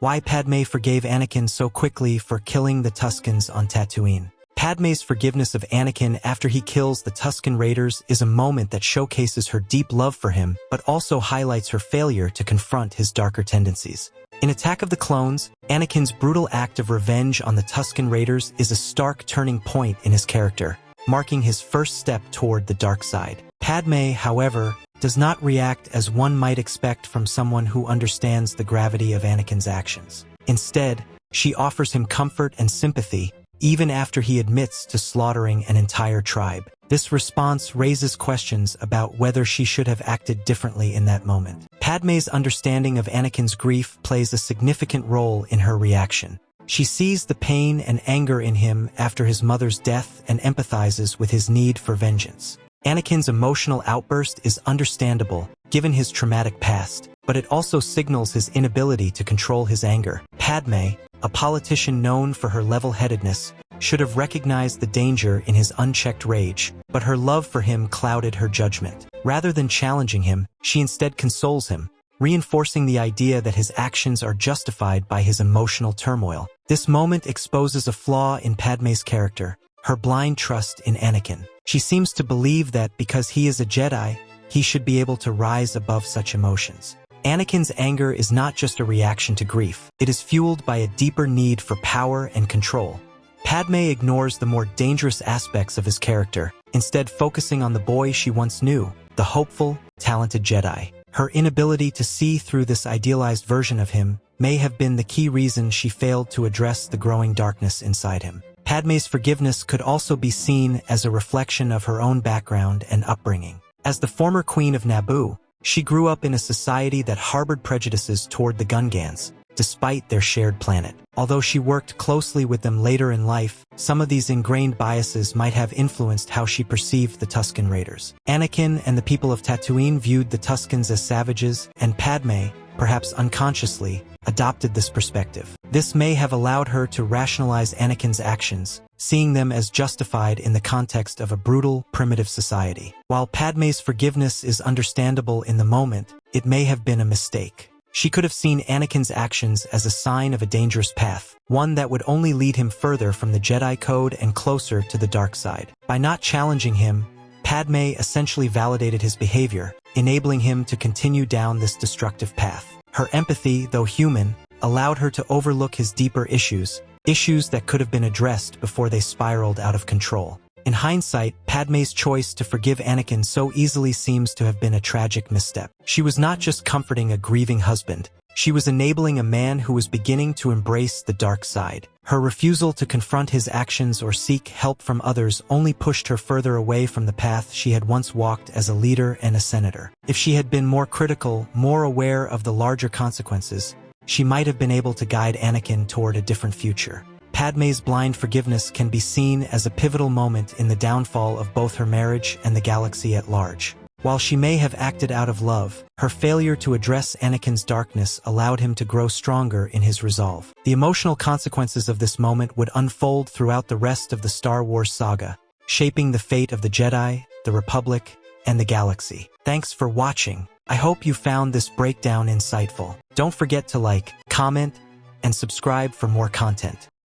Why Padmé forgave Anakin so quickly for killing the Tuskens on Tatooine. Padmé's forgiveness of Anakin after he kills the Tusken Raiders is a moment that showcases her deep love for him, but also highlights her failure to confront his darker tendencies. In Attack of the Clones, Anakin's brutal act of revenge on the Tusken Raiders is a stark turning point in his character, marking his first step toward the dark side. Padmé, however, does not react as one might expect from someone who understands the gravity of Anakin's actions. Instead, she offers him comfort and sympathy, even after he admits to slaughtering an entire tribe. This response raises questions about whether she should have acted differently in that moment. Padmé's understanding of Anakin's grief plays a significant role in her reaction. She sees the pain and anger in him after his mother's death and empathizes with his need for vengeance. Anakin's emotional outburst is understandable, given his traumatic past, but it also signals his inability to control his anger. Padmé, a politician known for her level-headedness, should have recognized the danger in his unchecked rage, but her love for him clouded her judgment. Rather than challenging him, she instead consoles him, reinforcing the idea that his actions are justified by his emotional turmoil. This moment exposes a flaw in Padmé's character, her blind trust in Anakin. She seems to believe that because he is a Jedi, he should be able to rise above such emotions. Anakin's anger is not just a reaction to grief, it is fueled by a deeper need for power and control. Padmé ignores the more dangerous aspects of his character, instead focusing on the boy she once knew, the hopeful, talented Jedi. Her inability to see through this idealized version of him may have been the key reason she failed to address the growing darkness inside him. Padmé's forgiveness could also be seen as a reflection of her own background and upbringing. As the former queen of Naboo, she grew up in a society that harbored prejudices toward the Gungans, despite their shared planet. Although she worked closely with them later in life, some of these ingrained biases might have influenced how she perceived the Tusken Raiders. Anakin and the people of Tatooine viewed the Tuskens as savages, and Padmé, perhaps unconsciously, adopted this perspective. This may have allowed her to rationalize Anakin's actions, seeing them as justified in the context of a brutal, primitive society. While Padmé's forgiveness is understandable in the moment, it may have been a mistake. She could have seen Anakin's actions as a sign of a dangerous path, one that would only lead him further from the Jedi Code and closer to the dark side. By not challenging him, Padmé essentially validated his behavior, enabling him to continue down this destructive path. Her empathy, though human, allowed her to overlook his deeper issues that could have been addressed before they spiraled out of control. In hindsight, Padmé's choice to forgive Anakin so easily seems to have been a tragic misstep. She was not just comforting a grieving husband, she was enabling a man who was beginning to embrace the dark side. Her refusal to confront his actions or seek help from others only pushed her further away from the path she had once walked as a leader and a senator. If she had been more critical, more aware of the larger consequences, she might have been able to guide Anakin toward a different future. Padmé's blind forgiveness can be seen as a pivotal moment in the downfall of both her marriage and the galaxy at large. While she may have acted out of love, her failure to address Anakin's darkness allowed him to grow stronger in his resolve. The emotional consequences of this moment would unfold throughout the rest of the Star Wars saga, shaping the fate of the Jedi, the Republic, and the galaxy. Thanks for watching. I hope you found this breakdown insightful. Don't forget to like, comment, and subscribe for more content.